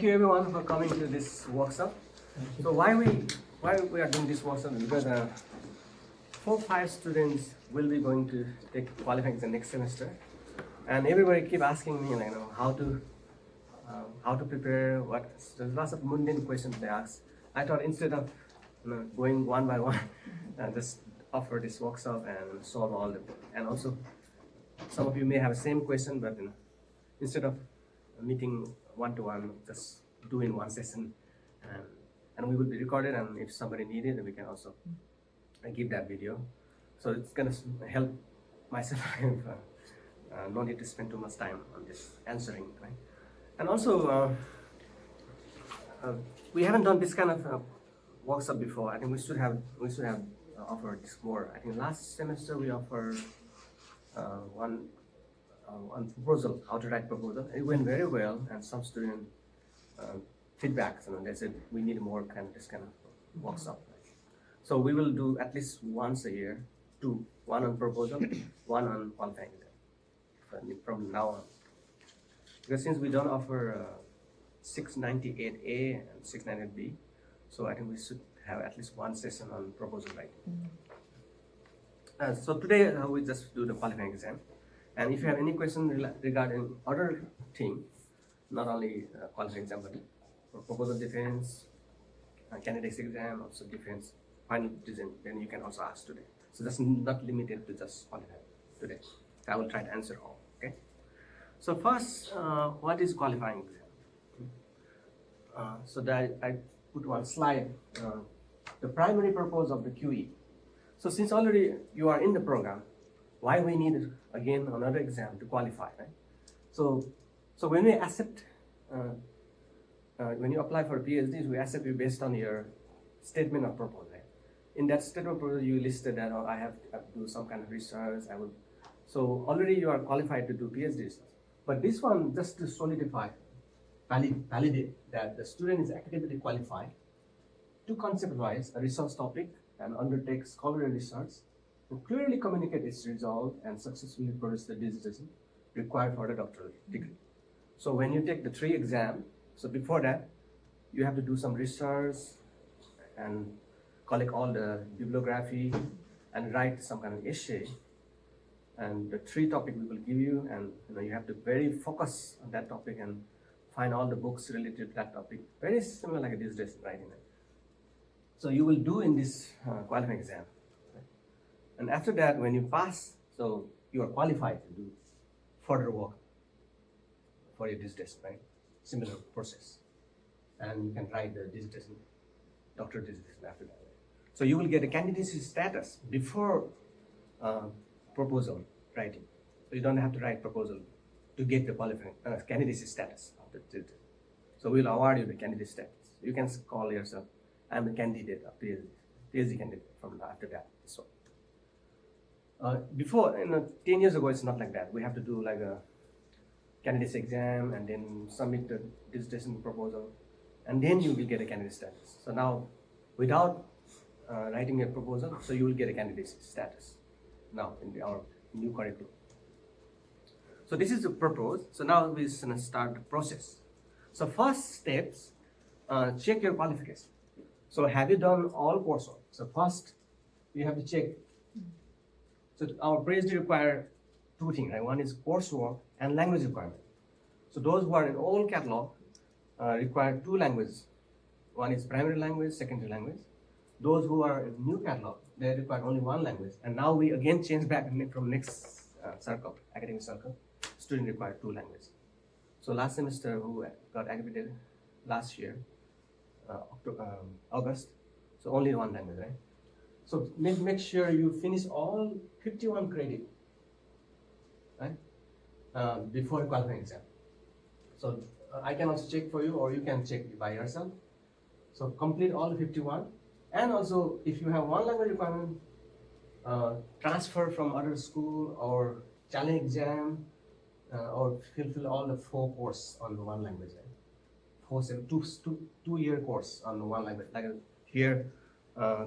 you everyone for coming to this workshop. So why we are doing this workshop is because 4-5 students will be going to take qualifying exam next semester, and everybody keep asking me how to prepare. There's lots of mundane questions they ask. I thought instead of going one by one, just offer this workshop and solve all the. And also, some of you may have the same question, but instead of meeting one-to-one, just do in one session, and we will be recorded. And if somebody needed, we can also give that video. So it's gonna help myself. No need to spend too much time on this answering, right? And also, we haven't done this kind of workshop before. I think we should have offered this more. I think last semester we offered one proposal, how to write proposal. It went very well, and some student feedbacks, they said we need more this kind of workshop. So we will do at least once a year, one on proposal, one on qualifying exam from now on. Because since we don't offer 698A and 698B, so I think we should have at least one session on proposal writing. So today we just do the qualifying exam. And if you have any question regarding other thing, not only qualifying exam, but for proposal defense, candidates exam, also defense, final decision, then you can also ask today. So that's not limited to just qualifying today. So I will try to answer all, okay? So first, what is qualifying exam? So that I put one slide, the primary purpose of the QE. So since already you are in the program, why we need again another exam to qualify, right? So when we accept, when you apply for PhDs, we accept you based on your statement of purpose. Right? In that statement of purpose, you listed that I have to do some kind of research. So already you are qualified to do PhD research. But this one, just to solidify, validate that the student is academically qualified to conceptualize a research topic and undertake scholarly research, to clearly communicate its result and successfully produce the dissertation required for the doctoral degree. So when you take the 3 exams, so before that, you have to do some research and collect all the bibliography and write some kind of essay. And the 3 topics we will give you, and you have to very focus on that topic and find all the books related to that topic. Very similar like a dissertation writing. So you will do in this qualifying exam. And after that, when you pass, so you are qualified to do further work for your dissertation, right? Similar process. And you can write the dissertation, doctoral dissertation after that. So you will get a candidacy status before proposal writing. So you don't have to write proposal to get the qualifying candidacy status of the dissertation. So we'll award you the candidate status. You can call yourself, I'm a candidate of PhD candidate from after that. So. Before, 10 years ago, it's not like that. We have to do like a candidacy exam and then submit the dissertation proposal, and then you will get a candidate status. So now, without writing a proposal, so you will get a candidate status now in our new curriculum. So this is the purpose. So now we're going to start the process. So first steps, check your qualification. So have you done all coursework? So first, you have to check. So our PhD require 2 things, right? One is coursework and language requirement. So those who are in old catalog require 2 languages. One is primary language, secondary language. Those who are in new catalog, they require only 1 language. And now we again change back from next circle, academic circle, student require 2 languages. So last semester who got accredited last year, August, so only 1 language, right? So make sure you finish all 51 credit, right? Before the qualifying exam. So I can also check for you, or you can check by yourself. So complete all 51, and also if you have 1 language requirement, transfer from other school or challenge exam, or fulfill all the 4 course on the 1 language. Right? 2-year course on 1 language. Like here.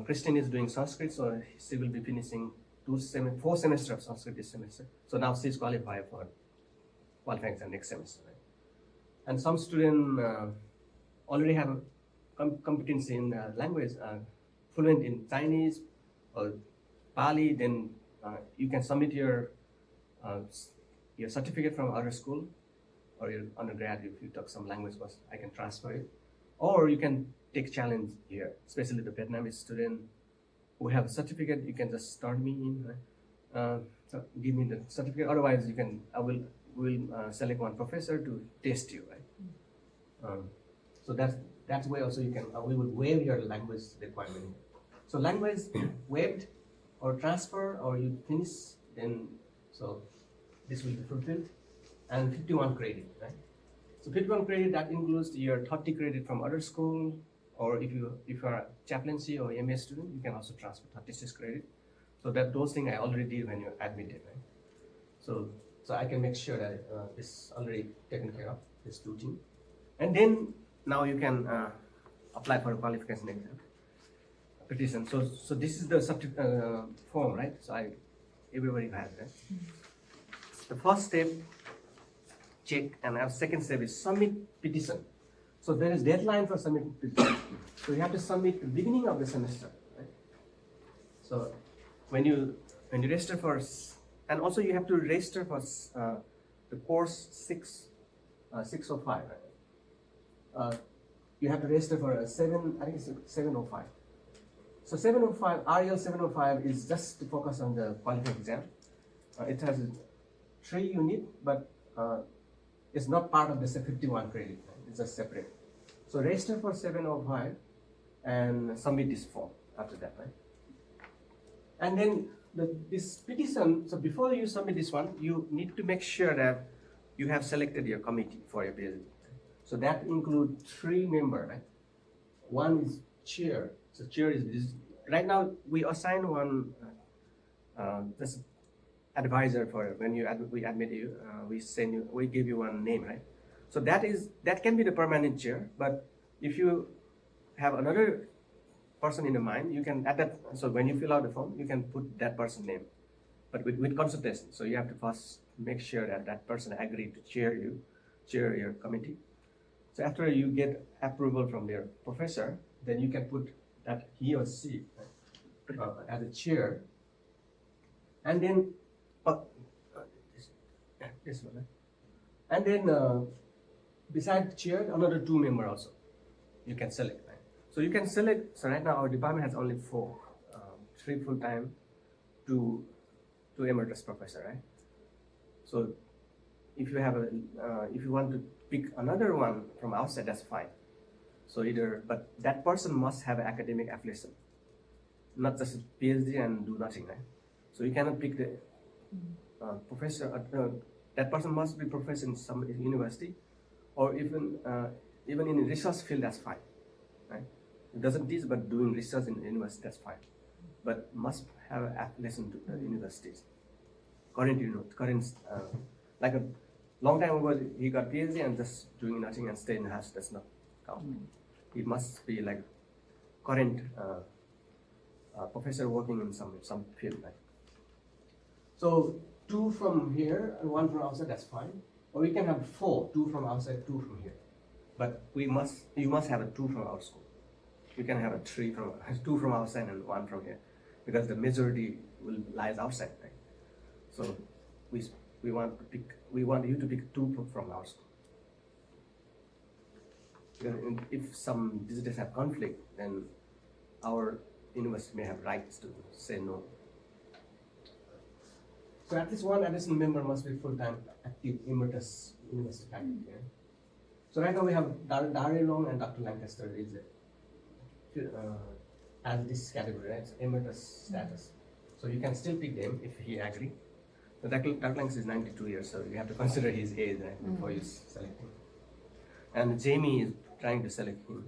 Christine is doing Sanskrit, so she will be finishing 4 semesters of Sanskrit this semester. So now she's qualified for qualifying exam next semester. Right? And some student already have a competence in language, fluent in Chinese or Pali, then you can submit your certificate from other school or your undergrad if you took some language course. I can transfer it, or you can take challenge here, especially the Vietnamese student who have a certificate. You can just start me in, right? So give me the certificate. Otherwise, I will select one professor to test you, right? So that's where also you can we will waive your language requirement. So language waived or transfer or you finish, then so this will be fulfilled, and 51 credit, right? So 51 credit, that includes your 30 credit from other school, or if you are a chaplaincy or MA student, you can also transfer 36 credit. So those things I already did when you're admitted, right? So I can make sure that this already taken care of, this two things. And then now you can apply for a qualification exam petition. So this is the subject form, right? So everybody has that. The first step, check, and our second step is submit petition. So there is deadline for submitting petition. So you have to submit at the beginning of the semester, right? So when you register for, and also you have to register for the course 605, right? You have to register for I think it's 705. So 705, RL 705 is just to focus on the qualifying exam. It has 3 units, but it's not part of the 51 credit, right? It's just separate. So register for 705 and submit this form after that, right? And then this petition, so before you submit this one, you need to make sure that you have selected your committee for your PhD. So that includes 3 members, right? One is chair. So chair is right now we assign one just advisor for when we admit you. We give you one name, right? So that can be the permanent chair. But if you have another person in the mind, you can so when you fill out the form, you can put that person's name, but with consultation. So you have to first make sure that person agreed to chair your committee. So after you get approval from their professor, then you can put that he or she as a chair, and then this one, right? And then beside the chair, another 2 members also you can select. Right? So you can select. So right now our department has only 4, 3 full time, 2 emeritus professor, right? So if you want to pick another one from outside, that's fine. So but that person must have an academic affiliation, not just a PhD and do nothing, right? So you cannot pick the professor. That person must be professor in some university, or even in research field. That's fine, right? It doesn't teach, but doing research in university, that's fine. But must have an affiliation to the universities. Current, like a long time ago, he got PhD and just doing nothing and stay in the house. That's not count. He must be like current professor working in some field, right? So 2 from here and 1 from outside, that's fine. Or we can have 4, 2 from outside, 2 from here. But you must have a 2 from our school. You can have a 2 from outside and 1 from here, because the majority lies outside, right? So we want you to pick 2 from our school. Because if some visitors have conflict, then our university may have rights to say no. So at least 1 additional member must be full-time active emeritus university faculty. Yeah? So right now we have Dr. Long and Dr. Lancaster is as this category, right? Emeritus status. So you can still pick them if he agree. So Dr. Lancaster is 92 years, so you have to consider his age, right, before you select him. And Jamie is trying to select him.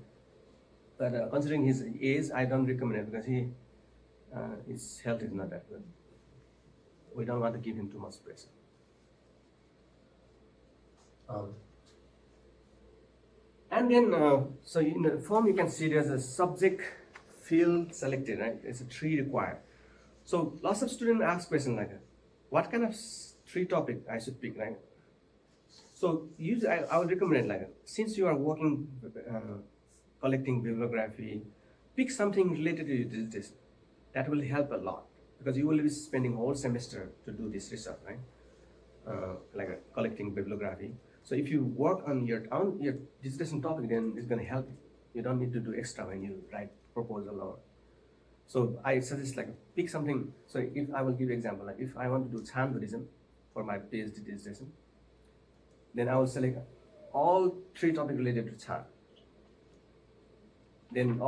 But considering his age, I don't recommend it because his health is not that good. We don't want to give him too much pressure. And then, so in the form you can see there's a subject field selected, right? It's a 3 required. So lots of students ask questions like, what kind of 3 topic I should pick, right? So usually I would recommend like, since you are working collecting bibliography. Pick something related to your dissertation. That will help a lot because you will be spending whole semester to do this research, right? Collecting bibliography. So if you work on your dissertation topic, then it's going to help you. You don't need to do extra when you write proposal or. So I suggest pick something. So if I will give you example, like if I want to do Chan Buddhism for my PhD dissertation, then I will select all 3 topics related to Chan. Then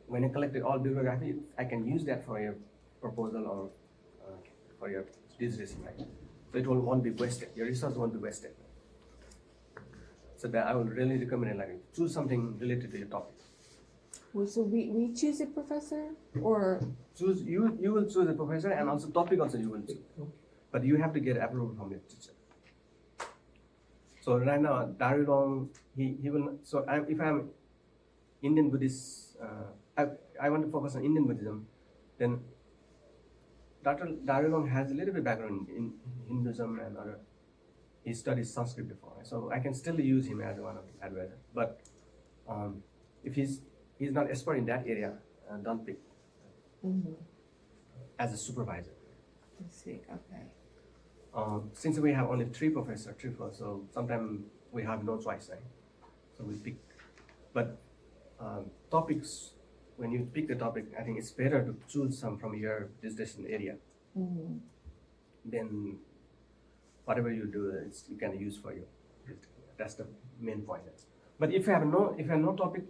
when I collected all bibliography, I can use that for your proposal or for your dissertation, right? So it won't be wasted. Your resource won't be wasted. So that I would really recommend choose something related to your topic. Well, so we choose a professor, or choose you will choose a professor, and also topic also you will choose. But you have to get approval from your teacher. So right now, Darilong, he will. So if I'm Indian Buddhist, I want to focus on Indian Buddhism, then Dr. Darilong has a little bit background in Hinduism and other. He studied Sanskrit before, so I can still use him as one of the advisors. But if he's not expert in that area, don't pick as a supervisor. I see. Okay. Since we have only 3 professors, so sometimes we have no choice, right? So we pick. But topics, when you pick the topic, I think it's better to choose some from your dissertation area. Then whatever you do, you can use for you. That's the main point. But if you have no topic,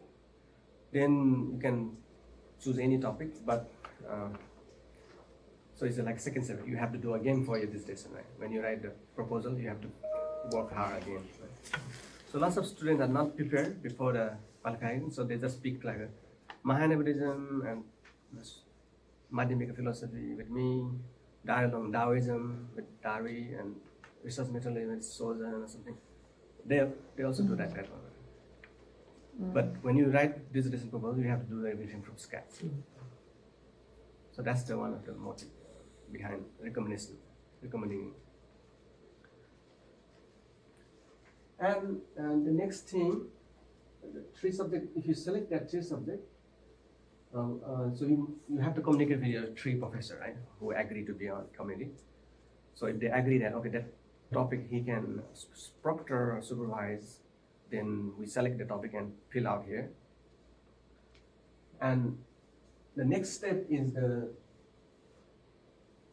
then you can choose any topic. But so it's like second step. You have to do again for your dissertation, right? When you write the proposal, you have to work hard again. Right? So lots of students are not prepared before the qualification, so they just pick Mahayana Buddhism and Madhyamika philosophy with me, Darilong Taoism with Dari, and research methodology with Sozan or something. They also do that kind of. But when you write dissertation proposal, you have to do everything from scratch. So that's the one of the motive behind recommending. And the next thing, the 3 subjects. If you select that 3 subjects, so you have to communicate with your 3 professors, right, who agree to be on committee. So if they agree that that topic he can proctor or supervise, then we select the topic and fill out here. And the next step is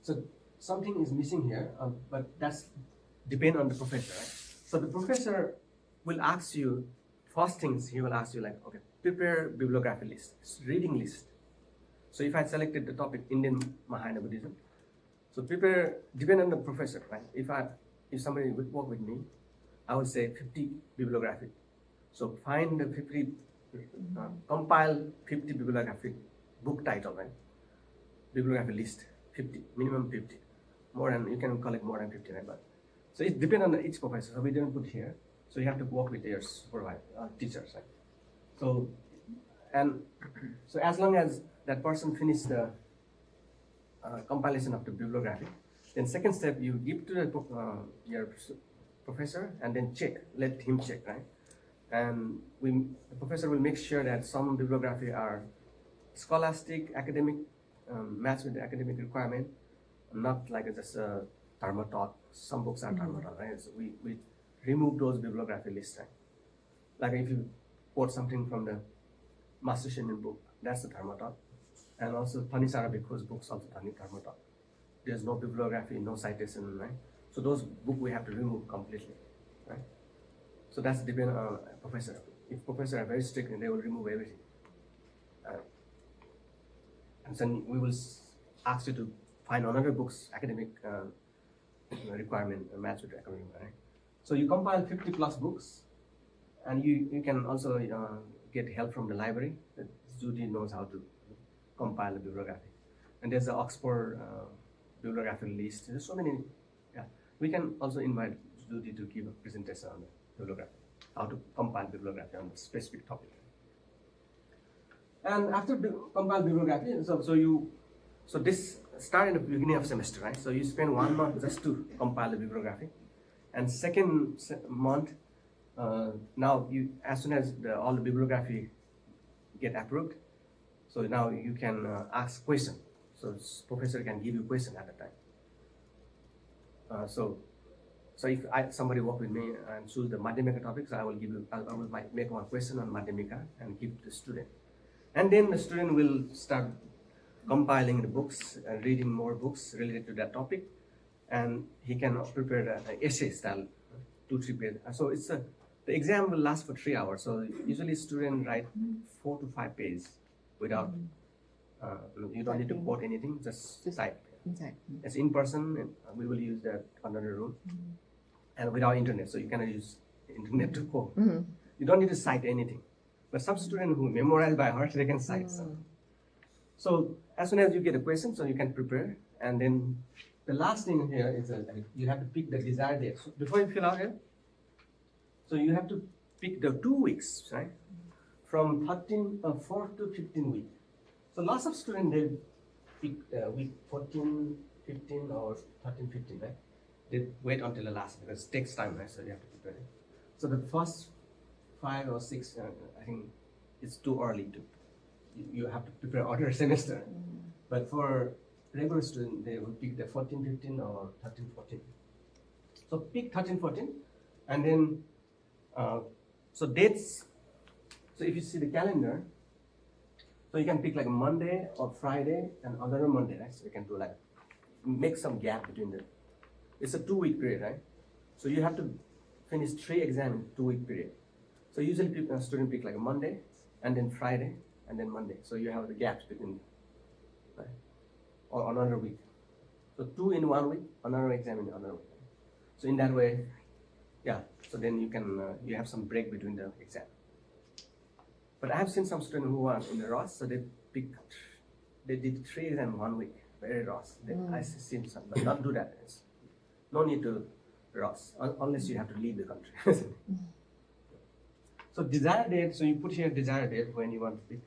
so something is missing here, but that's depend on the professor, right? So the professor will ask you, first things he will ask you prepare bibliography list, reading list. So if I selected the topic Indian Mahayana Buddhism, so depend on the professor, right? If somebody would work with me, I would say 50 bibliography. So find the 50, compile 50 bibliography book title, right? Bibliography list, 50, minimum 50. You can collect more than 50, right? But so it depends on each professor. So we didn't put here. So you have to work with your supervisor, teachers, right? So as long as that person finishes the compilation of the bibliography, then second step you give to your professor and then let him check, right? And the professor will make sure that some bibliography are scholastic, academic, match with the academic requirement, not like just a Dharma talk. Some books are Dharma talk, right? So we remove those bibliography lists, right? Like if you quote something from the Master Shinrin book, that's the Dharma talk. And also Thanisara Bhikkhu's books also Dharma talk. There's no bibliography, no citation, right? So those books we have to remove completely, right? So that's depend on a professor. If professors are very strict, then they will remove everything. And then we will ask you to find another book's academic requirement match with the academic, right? So you compile 50 plus books, and you can also get help from the library. Judy knows how to compile the bibliography. And there's the Oxford bibliography list. There's so many. Yeah, we can also invite Judy to give a presentation on the bibliography, how to compile bibliography on the specific topic. And after compile bibliography, so this start in the beginning of semester, right? So you spend 1 month just to compile the bibliography, and second month, now as soon as all the bibliography get approved. So now you can ask question. So professor can give you question at the time. So if somebody work with me and choose the Madhyamika topics, I will make one question on Madhyamika and give to the student. And then the student will start compiling the books and reading more books related to that topic. And he can prepare an essay style, 2-3 pages. So the exam will last for 3 hours. So usually students write 4 to 5 pages without, you don't need to quote anything, just type. Exactly. It's in person, and we will use that another room. And without internet, so you cannot use internet to quote. You don't need to cite anything. But some students who memorize by heart, they can cite some. So as soon as you get a question, so you can prepare. And then the last thing here is you have to pick the desired date. So before you fill out here, so you have to pick the 2 weeks, right? From 4 to 15 week. So lots of students, they pick week 14, 15 or 13, 15, right? They wait until the last because it takes time, right? So you have to prepare it. So the first 5 or 6, I think it's too early to, you have to prepare other semester. But for regular student, they will pick the 14, 15 or 13, 14. So pick 13, 14, and then, so dates, so if you see the calendar, so you can pick like Monday or Friday and another Monday, right? So you can do like, make some gap between them. It's a 2-week period, right? So you have to finish 3 exams in 2-week period. So usually people, student pick like a Monday, and then Friday, and then Monday. So you have the gaps between, right? Or another week. So 2 in 1 week, another exam in another week. So in that way, yeah. So then you can you have some break between the exam. But I have seen some students who are in the Ross, so they did 3 exams in 1 week, very Ross. I seen some, but not do that. It's no need to Ross unless you have to leave the country. So desired date. So you put here desired date when you want to pick.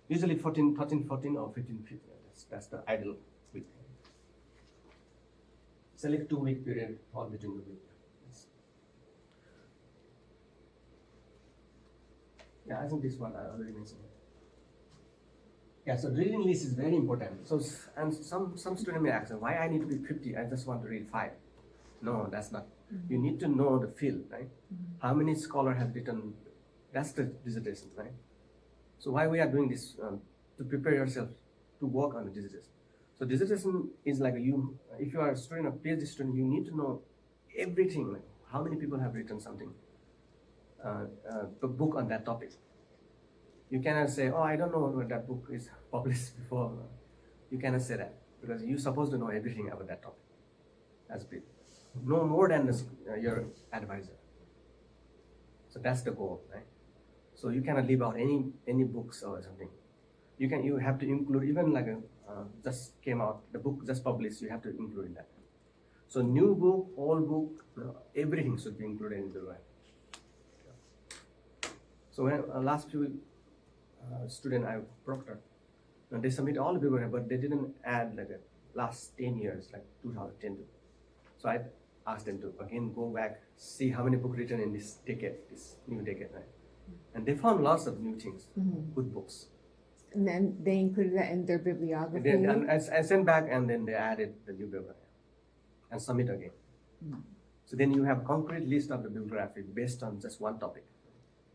Usually 13, 14 or 15, 15. That's the ideal week. Select 2-week period all between the week. Yes. Yeah, I think this one I already mentioned. Yeah, so reading list is very important. So and some student may ask, why I need to be 50? I just want to read 5. No, that's not. You need to know the field, right? How many scholars have written? That's the dissertation, right? So why we are doing this to prepare yourself to work on the dissertation. So dissertation is like if you are a student, a PhD student, you need to know everything, like how many people have written something, a book on that topic. You cannot say, oh, I don't know what that book is published before. You cannot say that because you're supposed to know everything about that topic as a PhD. No more than your advisor. So that's the goal, right? So you cannot leave out any books or something. You have to include even like just came out, the book just published, you have to include in that. So new book, old book, everything should be included in the right. So when last few student I proctored, they submit all the paper, but they didn't add like the last 10 years, like 2010. So I asked them to again go back, see how many books written in this decade, this new decade, right? And they found lots of new things, good books. And then they included that in their bibliography. And then I sent back, and then they added the new bibliography and submit again. So then you have a concrete list of the bibliography based on just one topic.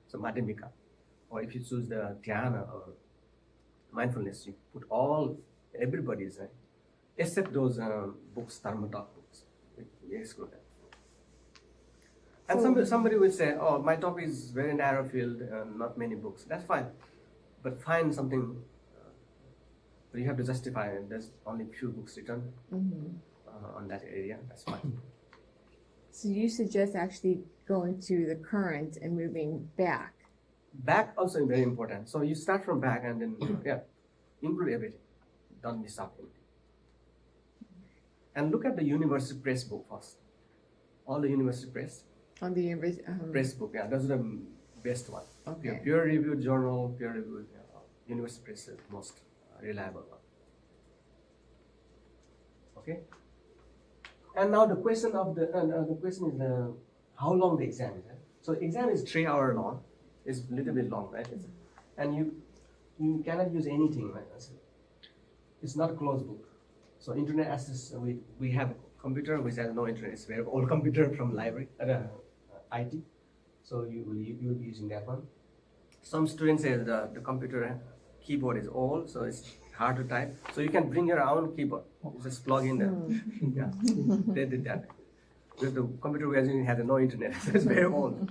So Madhyamika, or if you choose the Dhyana or mindfulness, you put everybody's, right? Except those books, Dharma talk books. We exclude that. And somebody will say, oh, my topic is very narrow field, not many books. That's fine. But find something, but you have to justify it. There's only few books written on that area. That's fine. So you suggest actually going to the current and moving back. Back also is very important. So you start from back and then, include everything. Don't miss out anything. And look at the university press book first. All the university press. On the university press book, yeah, those are the best one. Okay. Peer-reviewed journal, peer-reviewed university press is most reliable one. Okay. And now the question is how long the exam is. Right? So exam is 3 hours long. It's a little bit long, right? And you cannot use anything like that. It's not a closed book. So internet access, we have a computer which has no internet. It's a very old computer from library, IT. So you will be using that one. Some students say the computer keyboard is old, so it's hard to type. So you can bring your own keyboard. You just plug in the, yeah, they did that. Because the computer we are using has no internet, so it's very old.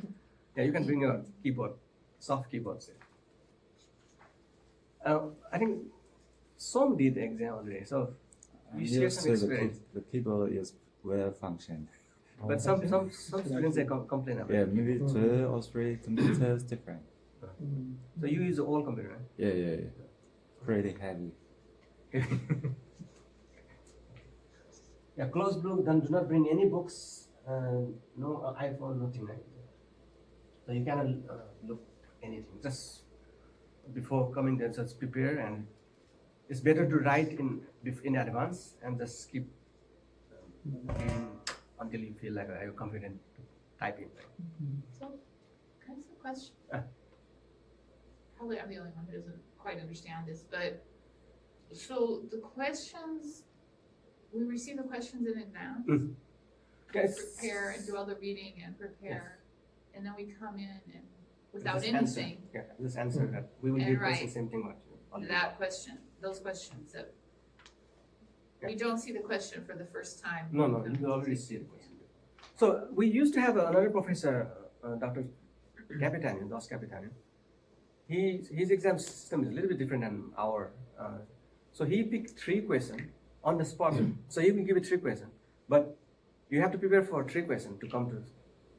Yeah, you can bring your keyboard, soft keyboards. I think some did the exam already, so you share some experience. The keyboard is well functioned. But some students they complain about Yeah, it. maybe 2 or 3 computers different. So you use the old computer, right? Yeah. Pretty heavy. Yeah, closed book, then do not bring any books, no iPhone, nothing, right? So you cannot look anything. Just before coming there, just prepare, and it's better to write in advance and just keep reading until you feel like you're confident to type in. Right? So, can I ask a question? Probably I'm the only one who doesn't quite understand this, but so the questions, we receive the questions in advance, Yes. prepare and do all the reading and prepare, and then we come in and without Just answer. anything, Yeah, just answer that. We will And give write the same thing what you already that question, those questions that we don't see the question for the first time. No, you already see the question. So we used to have another professor, Dr. Capitanian, Das Capitanian. His exam system is a little bit different than our. So he picked 3 questions on the spot. So he will give you 3 questions, but you have to prepare for 3 questions to come to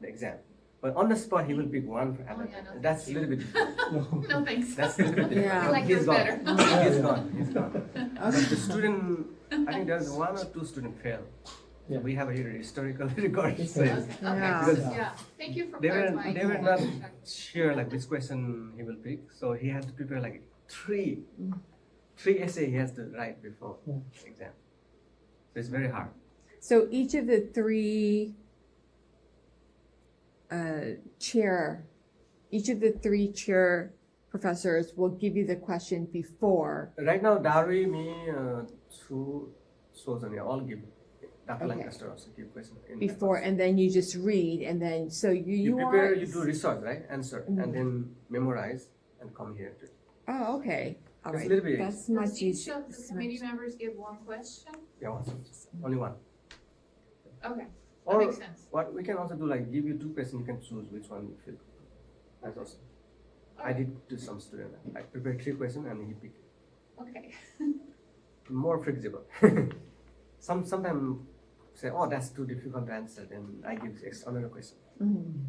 the exam. But on the spot, he will pick one for Oh, yeah, no, That's a thank little bit different. No, thanks. That's a little bit different. Yeah. I like He's yours gone. better. He's gone. But the student, I think there's 1 or 2 students fail. Yeah. We have a historical record. It's So Okay, Yeah. Because yeah, thank you for they clarifying. were not sure like which question he will pick, so he had to prepare like three essay he has to write before exam. So it's very hard. So each of the 3 chair professors will give you the question before. Right now, Darwi, me, Susan, yeah, all give. Dr. Okay. Lancaster also give question. in Before, advance. and then you just read, and then so you are. prepare, you do research, right? Answer, and then memorize and come here to. Oh, okay. All It's a right. little bit- That's Does much each easier. of the committee members give one question? Yeah, only one. Okay, that Or makes sense. what we can also do, like give you 2 questions, you can choose which one you feel. That's awesome. I did to some student. I prepared 3 questions and he picked Okay, more flexible. Sometimes say, oh, that's too difficult to answer, then I give another question. Mhm.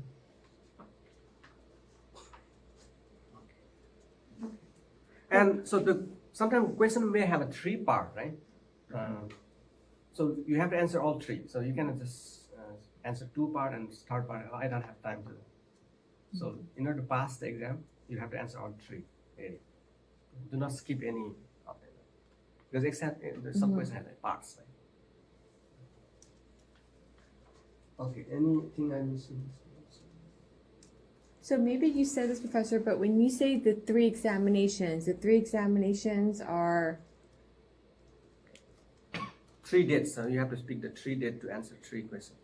And so sometimes question may have a 3 part, right? So you have to answer all 3. So you cannot just answer 2 part and third part. I don't have time to. So in order to pass the exam, you have to answer all 3 areas. Do not skip any of them. Because exam, some questions have like parts, right? Okay, anything I'm missing? So maybe you said this, Professor, but when you say the 3 examinations, the 3 examinations are 3 dates. So you have to speak the 3 dates to answer 3 questions.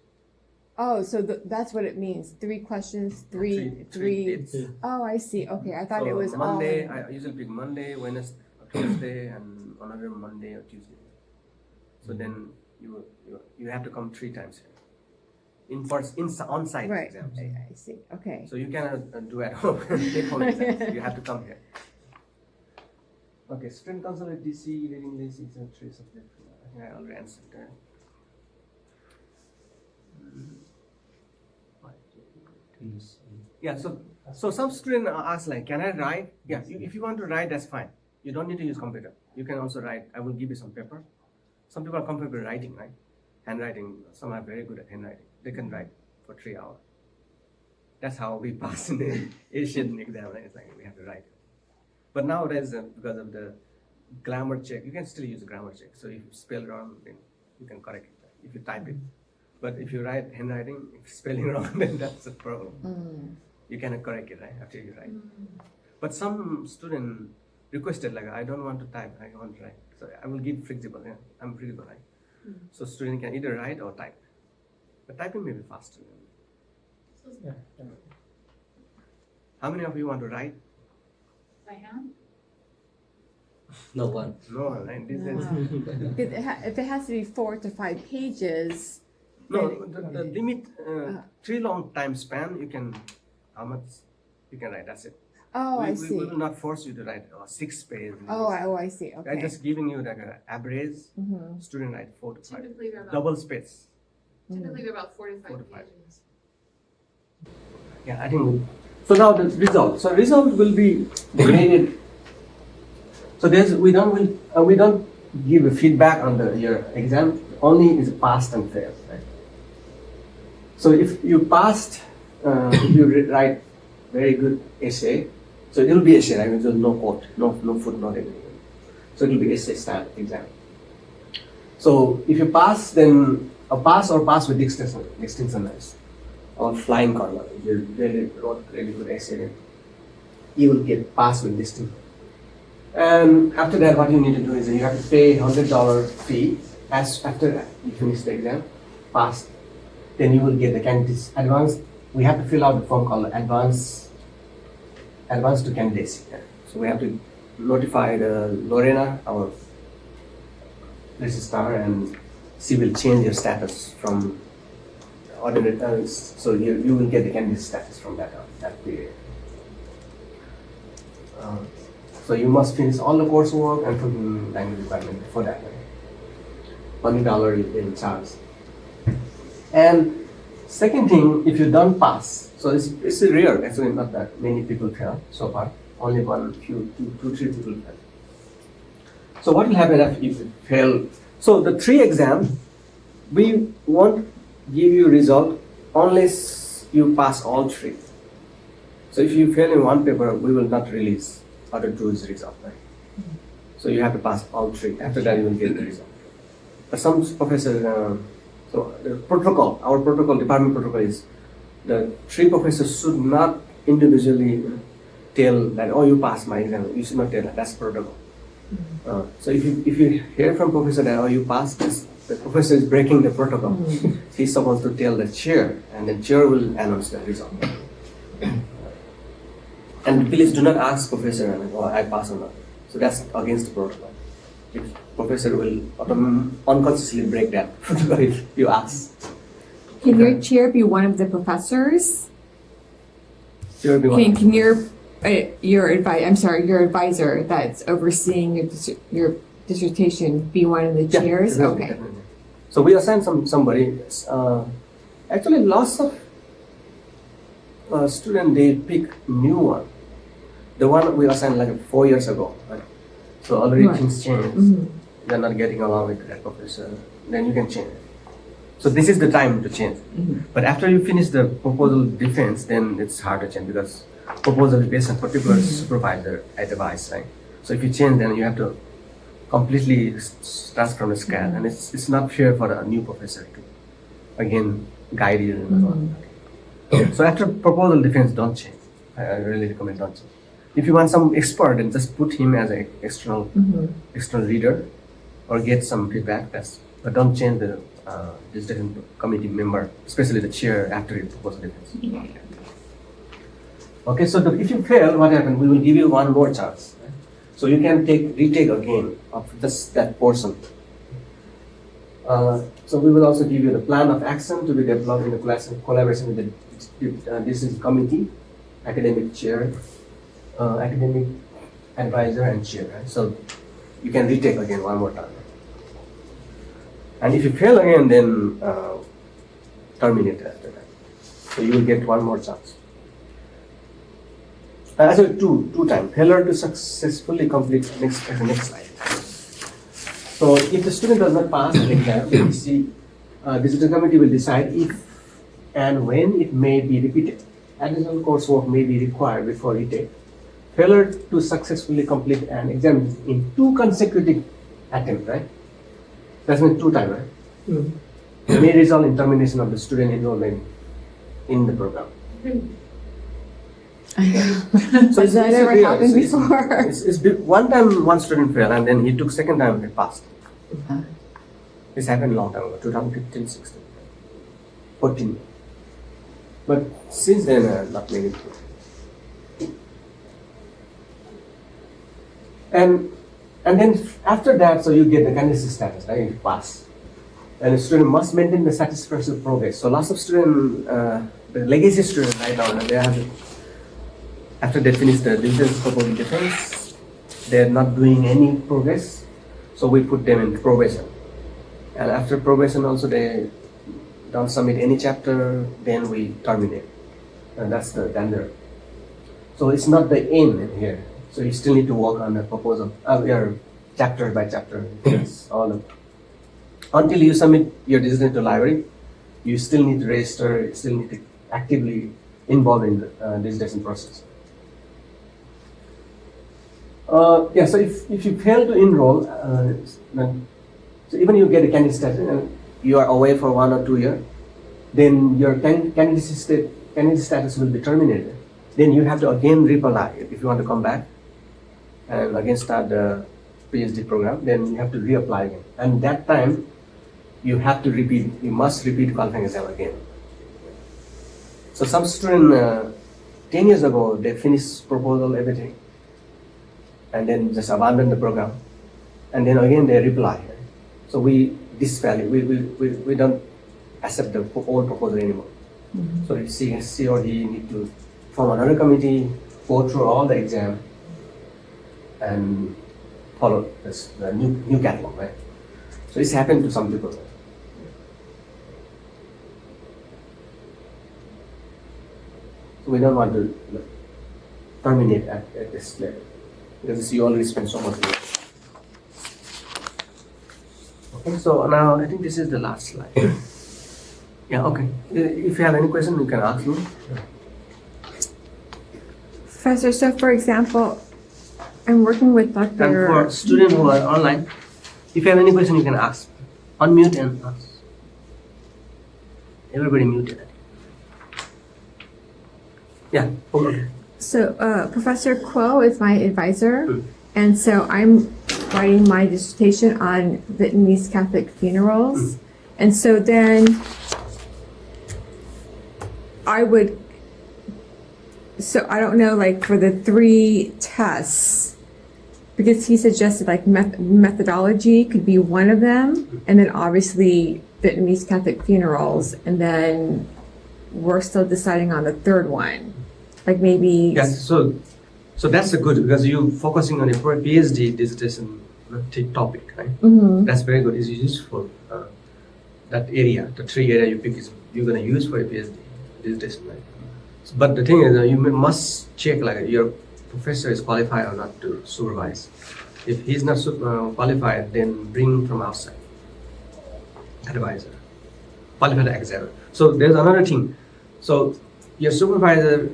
so that's what it means. 3 questions, three. dates. Oh, I see. Okay, I thought So it was Monday. all. I usually pick Monday, Wednesday, Tuesday, and another Monday or Tuesday. So then you have to come 3 times here. On-site Right. exams. I see. Okay. So you cannot do at home. Take home exams. You have to come here. Okay, student council at DC, reading list, exam 3 subject. I think I already answered that. Yeah, so some student ask like, can I write? Yeah, if you want to write, that's fine. You don't need to use computer. You can also write. I will give you some paper. Some people are comfortable writing, right? Handwriting. Some are very good at handwriting. They can write for 3 hours. That's how we pass in the Asian exam. Right? It's like we have to write. But nowadays, because of the grammar check, you can still use grammar check. So if you spell wrong, then you can correct it if you type it. But if you write handwriting, if spelling wrong, then that's a problem. You cannot correct it, right, after you write. But some students requested, like I don't want to type, I want to write. So I will give flexible, yeah, I'm flexible, right? So student can either write or type. But typing may be faster. How many of you want to write? By hand? No one. No, right? This is, If it has to be 4 to 5 pages, no, the limit, 3 long time span, you can, how much you can write, that's it. oh, I We see. will not force you to write 6 pages. I see, I'm okay. just giving you like an average Mhm. student write 4 to 5. Typically, they're about, Double space. typically they're about 4 to 5 4 to 5. pages. Yeah, I think. So now the result. So result will be graded. So we don't give a feedback on your exam. Only is passed and failed. Right? So if you passed, if you write very good essay, so it will be essay. Right? There's no quote, no footnote, anything. So it will be essay style exam. So if you pass, then a pass or pass with distinction is or flying color. If you really wrote really good essay, then you will get pass with distinction. And after that, what you need to do is you have to pay $100 fee. As after you finish the exam, pass, then you will get the candidates advance. We have to fill out the form called advance to candidacy. So we have to notify the Lorena, our registrar, and she will change your status from ordinary. So you will get the candidate status from that period. So you must finish all the coursework and put in language requirement for that. $100 you will charge. And second thing, if you don't pass, so it's rare. Actually, not that many people fail so far. Only two, three people fail. So what will happen if you fail? So the 3 exams, we won't give you result unless you pass all 3. So if you fail in one paper, we will not release other 2's result, right? So you have to pass all 3. After that, you will get the result. But some professors, so the protocol, our protocol, department protocol is the 3 professors should not individually tell that, oh, you passed my exam. You should not tell that. That's protocol. So if you hear from professor that, oh, you passed this, the professor is breaking the protocol. He's supposed to tell the chair, and the chair will announce the result. And please do not ask professor, oh, I pass or not. So that's against the protocol. If professor will unconsciously break that protocol if you ask. Can your chair be one of the professors? Chair will be one. Can your advisor that's overseeing your dissertation be one of the Yeah, chairs? definitely, Okay. definitely. So we assign somebody. Actually, lots of students they pick new one. The one we assigned like 4 years ago. Right? So already Right. things change. Mhm. They're not getting along with that professor. Then you can change it. So this is the time to change. But after you finish the proposal defense, then it's hard to change because proposal is based on particular supervisor advice, right? So if you change, then you have to completely start from the scratch, and it's not fair for a new professor to again guide you. So after proposal defense, don't change. I really recommend don't change. If you want some expert, then just put him as an external reader, or get some feedback. But don't change the discussion committee member, especially the chair after your proposal defense. Okay, so if you fail, what happened? We will give you one more chance. Right? So you can retake again of just that portion. So we will also give you the plan of action to be developed in the collaboration with the decision committee, academic chair, academic advisor, and chair. Right? So you can retake again one more time. And if you fail again, then terminate after that. So you will get one more chance. Actually, two times. Failure to successfully complete next slide. So if the student does not pass the exam, the decision committee will decide if and when it may be repeated. Additional coursework may be required before retake. Failure to successfully complete an exam in 2 consecutive attempts, right? That's means 2 times, right? May result in termination of the student enrollment in the program. So Has that it's ever real. happened It's- before? one time one student failed and then he took second time he passed. This happened a long time ago, 2015, 16, 14. But since then, not many. And then after that, so you get the candidacy status, right? You pass. And the student must maintain the satisfactory progress. So lots of students, the legacy students right now, they have, after they finish the distance proposal defense, they're not doing any progress. So we put them in probation. And after probation also they don't submit any chapter, then we terminate. And that's the danger. So it's not the aim in here. So you still need to work on the proposal, your chapter by chapter. Yes, all of. Until you submit your dissertation to library, you still need to register, you still need to actively involve in the dissertation process. Yeah, so if you fail to enroll, then, so even you get a candidate status and you are away for 1 or 2 years, then your candidate status will be terminated. Then you have to again reapply if you want to come back and again start the PhD program. Then you have to reapply again, and that time you have to repeat. You must repeat qualifying exam again. So some student 10 years ago they finished proposal everything, and then just abandon the program, and then again they reply. So we disvalue. We don't accept the old proposal anymore. Mm-hmm. So if she or he need to form another committee, go through all the exam, and follow the new catalog, right? So it's happened to some people. So we don't want to terminate at this level because you already spent so much money. Okay, so now I think this is the last slide. Yeah, okay. If you have any question, you can ask me. Professor, so for example, I'm working with And Dr. for students who are online, if you have any question, you can ask. Unmute and ask. Everybody muted. Yeah. Okay. So Professor Kuo is my advisor, Mm. and so I'm writing my dissertation on Vietnamese Catholic funerals, and so then I would. So I don't know, like for the 3 tests, because he suggested like methodology could be one of them, and then obviously Vietnamese Catholic funerals, and then we're still deciding on the third one, like maybe. Yes. So that's a good because you focusing on your PhD dissertation topic, right? Mhm. That's very good. It's useful. That area, the 3 area you pick is you're gonna use for your PhD dissertation, right? But the thing is, you must check like your professor is qualified or not to supervise. If he's not qualified, then bring from outside advisor, qualified examiner. So there's another thing. So your supervisor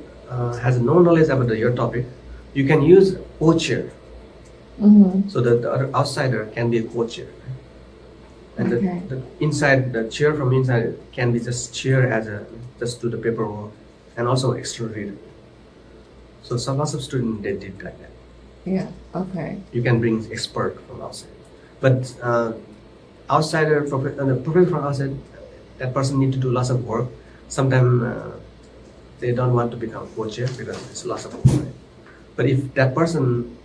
has no knowledge about your topic. You can use co-chair. Mhm. So that the other outsider can be a co-chair. And Okay. the inside, the chair from inside can be just chair as just do the paperwork and also external reader. So some lots of students they did like that. Yeah. Okay. You can bring expert from outside, but outsider the professor from outside, that person need to do lots of work. Sometimes they don't want to become co-chair because it's lots of work. Right? But if that person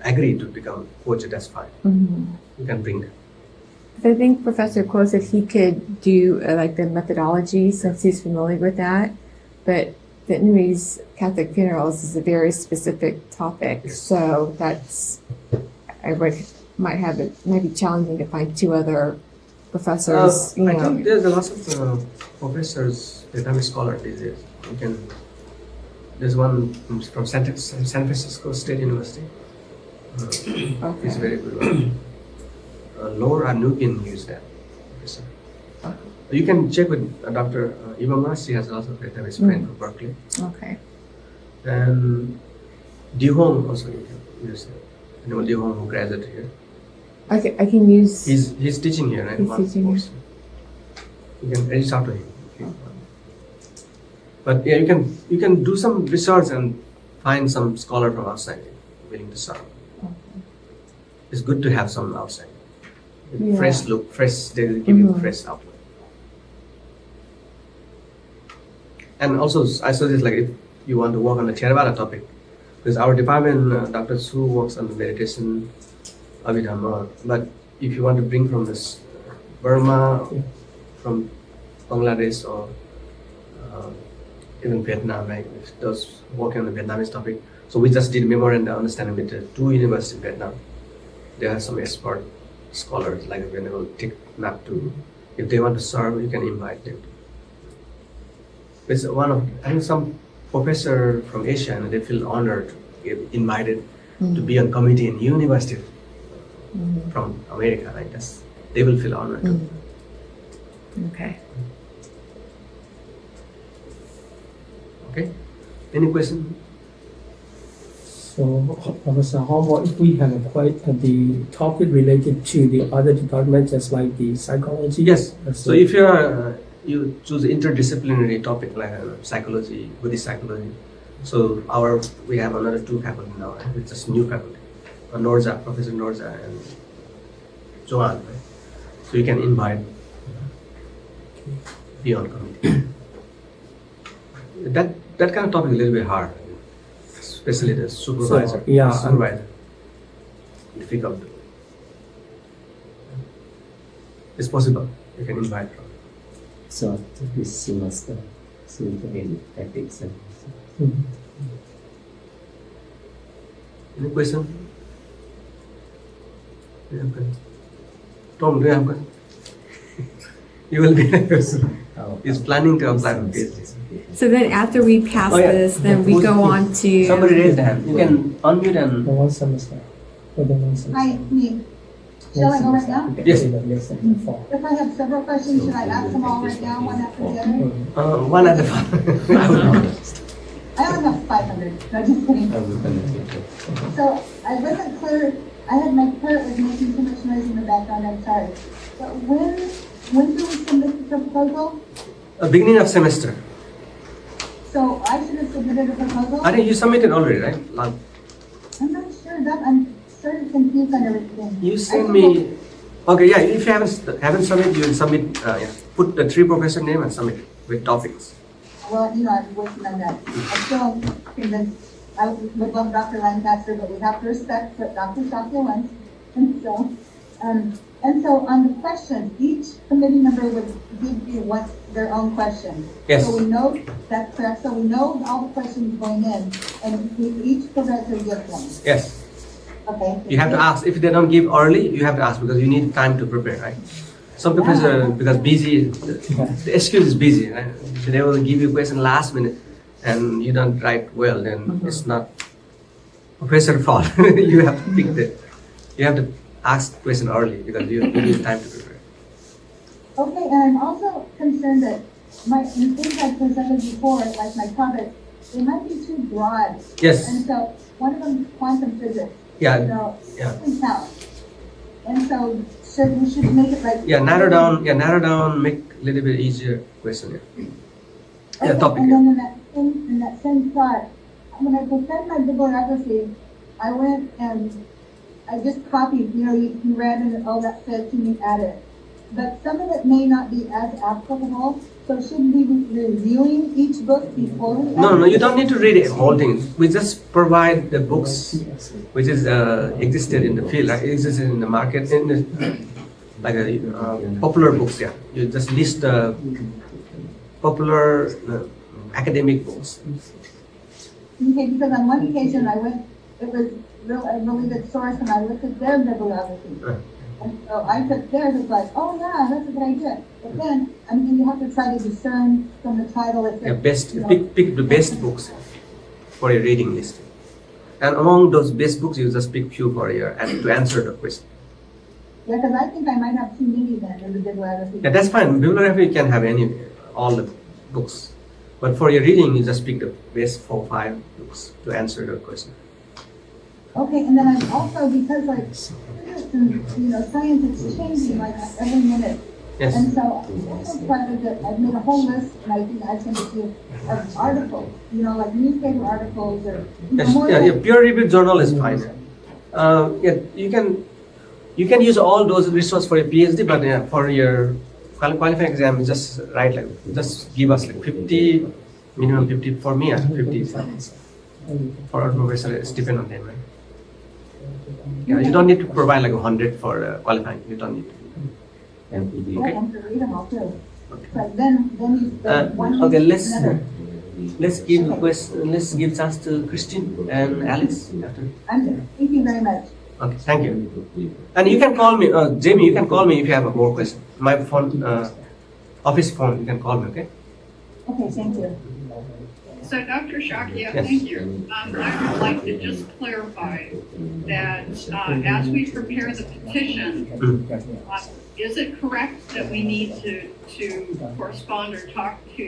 agree to become co-chair, that's fine. Mhm. You can bring them. I think Professor Kuo said he could do like the methodology since he's familiar with that, but Vietnamese Catholic funerals is a very specific topic, Yes. so that's might be challenging to find 2 other professors. I think there's a lot of professors, Vietnamese scholars these days. You can. There's one from San Francisco State University. It's Okay. very good one. Laura Nukin used that. Yes, sir. You can check with Dr. Ibama. She has lots of Vietnamese friends from Berkeley. Okay. And Di Hong also you can use it. You know Di Hong who graduated here. I can use. He's teaching here, right? He's One teaching here. course. You can reach out to him. But yeah, you can do some research and find some scholar from outside willing to serve. It's good to have some outside. Yeah. Fresh look, fresh, they will give you fresh outlook. And also, I suggest like if you want to work on the Theravada topic, because our department, Dr. Su works on meditation, Abhidhamma, but if you want to bring from this Burma, from Bangladesh, or even Vietnam, right? If those working on the Vietnamese topic. So we just did memorandum understanding with the 2 universities in Vietnam. There are some expert scholars, like when they will take map to, if they want to serve, you can invite them. It's one of, I think some professor from Asia, and they feel honored to get invited to be on committee in university from America, right? They will feel honored too. Okay. Okay. Any question? So, Professor, how about if we have the topic related to the other departments, just like the psychology? Yes. So if you are you choose interdisciplinary topic like psychology, Buddhist psychology. So we have another 2 faculty now. Right? It's just new faculty. Norza, Professor Norza, and Joan. Right? So you can invite beyond committee. That kind of topic is a little bit hard, especially the supervisor. Supervisor. Difficult. It's possible. You can invite from. So this semester, so in ethics and Any question? Do you have question? Tom, do you have question? You will be He's planning to apply for PhD. So then after we pass Oh, yeah. this, then we go on to. Somebody raised their hand. You can unmute and. For 1 semester. For the 1 semester. Hi, me. Shall I go right now? Yes. Less than 4. If I have several questions, should I ask them all right now, one after the other? One at the front. I only have 500, no, just kidding. So I wasn't clear, I had my parrot was making too much noise in the background, I'm sorry. But when do we submit the proposal? Beginning of semester. So I should have submitted a proposal? I think you submitted already, right? Like, I'm not sure that, I'm sort of confused on everything. you send me. Okay, yeah. If you haven't submitted, you will submit. Yeah. Put the 3 professor name and submit it with topics. Well, I'm working on that. I'm still convinced, I would love Dr. Lancaster, but we have to respect what Dr. Shakya wants. And so on the questions, each committee member would give you their own question. Yes. So we know, that's correct, so we know all the questions going in, and each professor gives one. Yes. Okay? You have to ask. If they don't give early, you have to ask because you need time to prepare, right? Some professor, because busy, the excuse is busy, right? If they will give you question last minute and you don't write well, then it's not professor fault. You have to pick you have to ask question early because you need time to prepare. Okay, and I'm also concerned that the things I presented before, like my topic, they might be too broad. Yes. And so one of them is quantum physics. Yeah. You know, Yeah. can count. And so we should make it like. Yeah, narrow down, make a little bit easier question. Yeah, Okay, topic. and then in that same thought, when I prepared my bibliography, I went and I just copied, you read and all that said to me, add it. But some of it may not be as applicable, so should we be reviewing each book before we? No, you don't need to read the whole thing. We just provide the books which is existed in the field, right? Existed in the market, in the, like popular books. Yeah, you just list the popular academic books. Okay, because on one occasion it was a really good source, and I looked at their bibliography. And so I took theirs, it's like, oh yeah, that's a good idea. But then, you have to try to discern from the title if Yeah, it's, pick the best books for your reading list. And among those best books, you just pick few for your and to answer the question. Yeah, because I think I might have too many then in the bibliography. Yeah, that's fine. Bibliography you can have all the books, but for your reading, you just pick the best 4 or 5 books to answer the question. Okay, and then I'm also, because like physics and science is changing like every minute. Yes. And so I decided that I've made a whole list, and I think I sent it to you, of articles, you know, like newspaper articles or, you know, Yes, more yeah, like, yeah, peer-reviewed journal is fine. Yeah, you can use all those resources for your PhD, but yeah, for your qualifying exam, just write like just give us like 50, minimum 50 for me, 50 for our professor. It's depend on them, right? Yeah, you don't need to provide like 100 for qualifying. You don't need to. yeah, Okay. and to read them all too. But then you spend one Okay, week, let's another. let's give chance to Christine and Alice after. Thank you very much. Okay, thank you. And you can call me, Jamie. You can call me if you have a more question. My phone, office phone. You can call me. Okay. Okay, thank you. So Dr. Shakya, Yes. thank you. I would like to just clarify that as we prepare the petition, is it correct that we need to correspond or talk to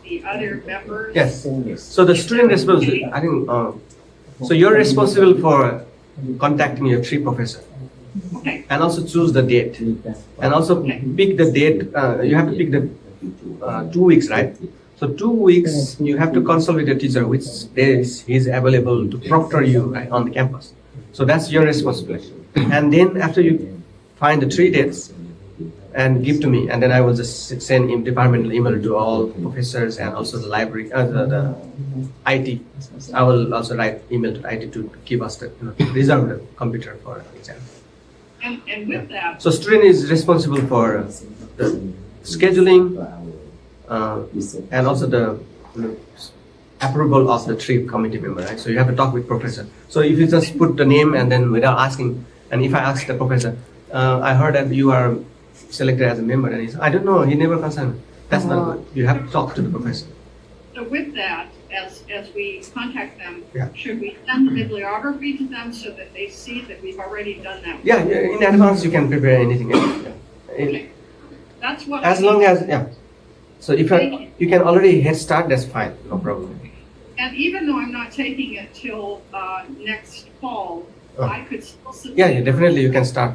the other members? Yes. So the student responsible. I think. So you're responsible for contacting your three professor, Okay, and also choose the date, and also pick the date. You have to pick the 2 weeks, right? So 2 weeks you have to consult with the teacher which days he is available to proctor you right, on the campus. So that's your responsibility. And then after you find the 3 dates and give to me, and then I will just send in departmental email to all professors and also the library, the IT. I will also write email to IT to give us the reserve the computer for exam. and with that, So student is responsible for the scheduling and also the approval of the 3 committee member, right? So you have to talk with professor. So if you just put the name and then without asking, and if I ask the professor, I heard that you are selected as a member, and he said, I don't know, he never concerned me. That's not good. You have to talk to the professor. so with that, as we contact them, Yeah. should we send the bibliography to them so that they see that we've already done that? Yeah, in advance you can prepare anything. Okay. That's what. As long as, yeah. So if you can already head start, that's fine, no problem. And even though I'm not taking it till next fall, Oh. I could still submit. Yeah, definitely you can start.